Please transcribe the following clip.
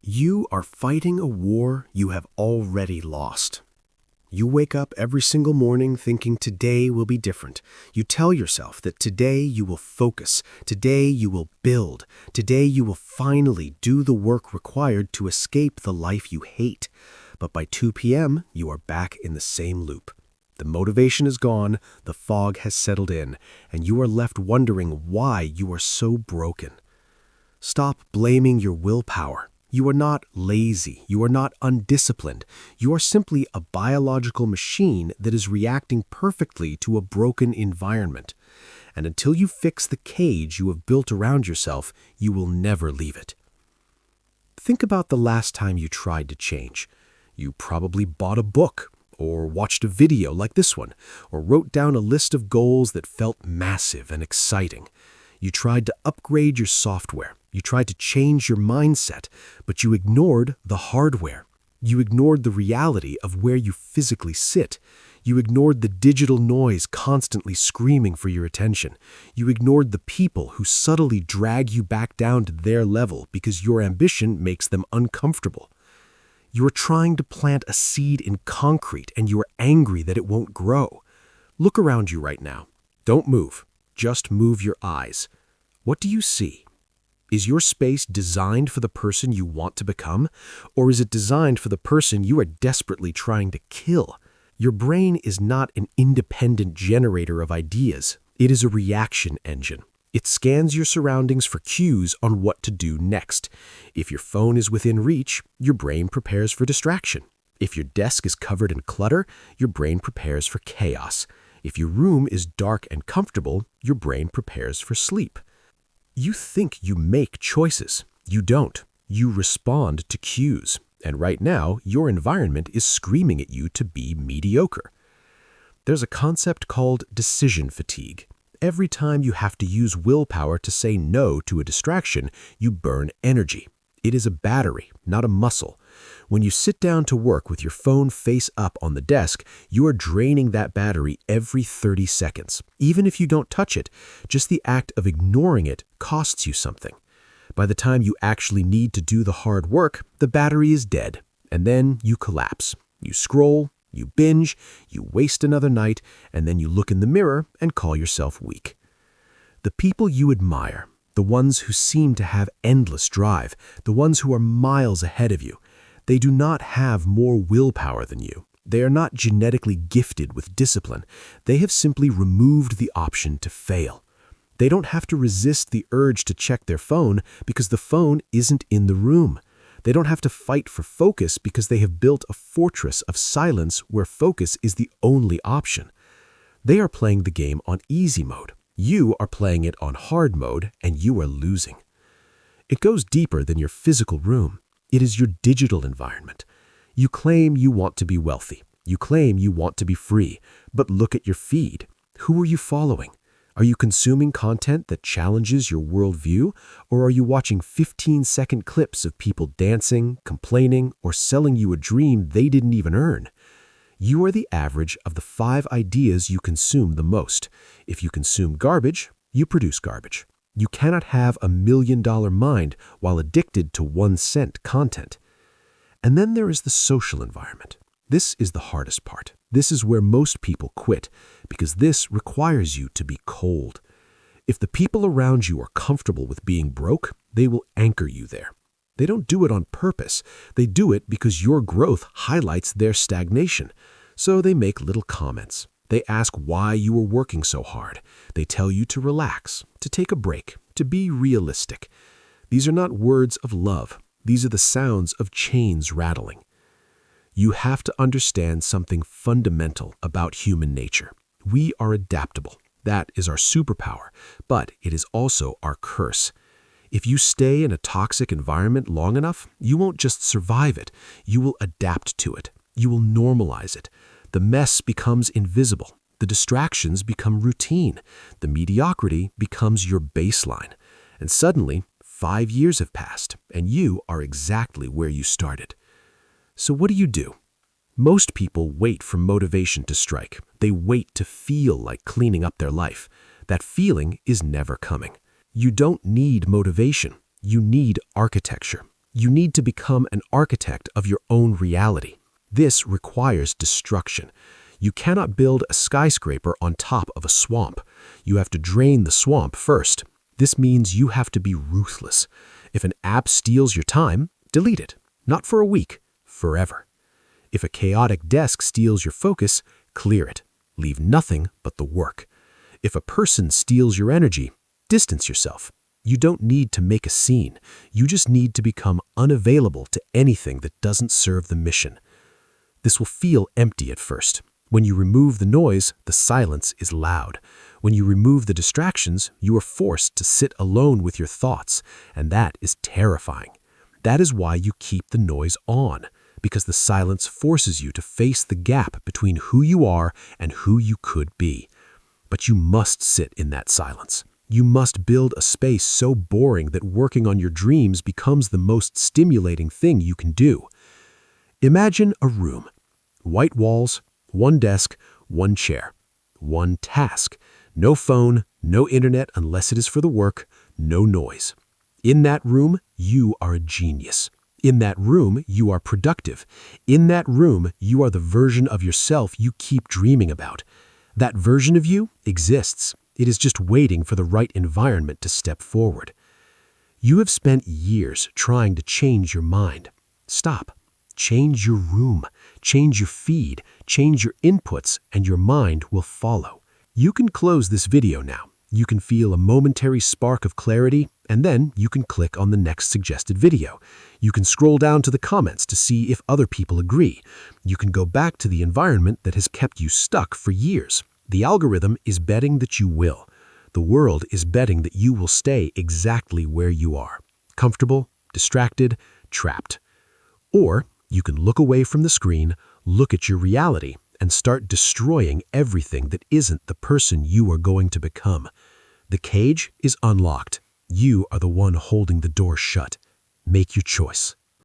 You are fighting a war you have already lost. You wake up every single morning thinking today will be different. You tell yourself that today you will focus, today you will build, today you will finally do the work required to escape the life you hate. But by 2 p.m., you are back in the same loop. The motivation is gone, the fog has settled in, and you are left wondering why you are so broken. Stop blaming your willpower. You are not lazy. You are not undisciplined. You are simply a biological machine that is reacting perfectly to a broken environment. And until you fix the cage you have built around yourself, you will never leave it. Think about the last time you tried to change. You probably bought a book, or watched a video like this one, or wrote down a list of goals that felt massive and exciting. You tried to upgrade your software. You tried to change your mindset, but you ignored the hardware. You ignored the reality of where you physically sit. You ignored the digital noise constantly screaming for your attention. You ignored the people who subtly drag you back down to their level because your ambition makes them uncomfortable. You are trying to plant a seed in concrete and you are angry that it won't grow. Look around you right now. Don't move. Just move your eyes. What do you see? Is your space designed for the person you want to become, or is it designed for the person you are desperately trying to kill? Your brain is not an independent generator of ideas. It is a reaction engine. It scans your surroundings for cues on what to do next. If your phone is within reach, your brain prepares for distraction. If your desk is covered in clutter, your brain prepares for chaos. If your room is dark and comfortable, your brain prepares for sleep. You think you make choices. You don't. You respond to cues. And right now, your environment is screaming at you to be mediocre. There's a concept called decision fatigue. Every time you have to use willpower to say no to a distraction, you burn energy. It is a battery, not a muscle. When you sit down to work with your phone face up on the desk, you are draining that battery every 30 seconds. Even if you don't touch it, just the act of ignoring it costs you something. By the time you actually need to do the hard work, the battery is dead, and then you collapse. You scroll, you binge, you waste another night, and then you look in the mirror and call yourself weak. The people you admire, the ones who seem to have endless drive, the ones who are miles ahead of you, they do not have more willpower than you. They are not genetically gifted with discipline. They have simply removed the option to fail. They don't have to resist the urge to check their phone because the phone isn't in the room. They don't have to fight for focus because they have built a fortress of silence where focus is the only option. They are playing the game on easy mode. You are playing it on hard mode, and you are losing. It goes deeper than your physical room. It is your digital environment. You claim you want to be wealthy. You claim you want to be free. But look at your feed. Who are you following? Are you consuming content that challenges your worldview, or are you watching 15-second clips of people dancing, complaining, or selling you a dream they didn't even earn? You are the average of the 5 ideas you consume the most. If you consume garbage, you produce garbage. You cannot have a $1 million mind while addicted to 1-cent content. And then there is the social environment. This is the hardest part. This is where most people quit, because this requires you to be cold. If the people around you are comfortable with being broke, they will anchor you there. They don't do it on purpose. They do it because your growth highlights their stagnation. So they make little comments. They ask why you are working so hard. They tell you to relax, to take a break, to be realistic. These are not words of love. These are the sounds of chains rattling. You have to understand something fundamental about human nature. We are adaptable. That is our superpower, but it is also our curse. If you stay in a toxic environment long enough, you won't just survive it. You will adapt to it. You will normalize it. The mess becomes invisible. The distractions become routine. The mediocrity becomes your baseline. And suddenly, 5 years have passed, and you are exactly where you started. So what do? Most people wait for motivation to strike. They wait to feel like cleaning up their life. That feeling is never coming. You don't need motivation. You need architecture. You need to become an architect of your own reality. This requires destruction. You cannot build a skyscraper on top of a swamp. You have to drain the swamp first. This means you have to be ruthless. If an app steals your time, delete it. Not for a week, forever. If a chaotic desk steals your focus, clear it. Leave nothing but the work. If a person steals your energy, distance yourself. You don't need to make a scene. You just need to become unavailable to anything that doesn't serve the mission. This will feel empty at first. When you remove the noise, the silence is loud. When you remove the distractions, you are forced to sit alone with your thoughts, and that is terrifying. That is why you keep the noise on, because the silence forces you to face the gap between who you are and who you could be. But you must sit in that silence. You must build a space so boring that working on your dreams becomes the most stimulating thing you can do. Imagine a room. White walls, one desk, one chair, one task. No phone, no internet unless it is for the work, no noise. In that room, you are a genius. In that room, you are productive. In that room, you are the version of yourself you keep dreaming about. That version of you exists. It is just waiting for the right environment to step forward. You have spent years trying to change your mind. Stop. Change your room. Change your feed. Change your inputs, and your mind will follow. You can close this video now. You can feel a momentary spark of clarity, and then you can click on the next suggested video. You can scroll down to the comments to see if other people agree. You can go back to the environment that has kept you stuck for years. The algorithm is betting that you will. The world is betting that you will stay exactly where you are. Comfortable, distracted, trapped. Or you can look away from the screen, look at your reality, and start destroying everything that isn't the person you are going to become. The cage is unlocked. You are the one holding the door shut. Make your choice.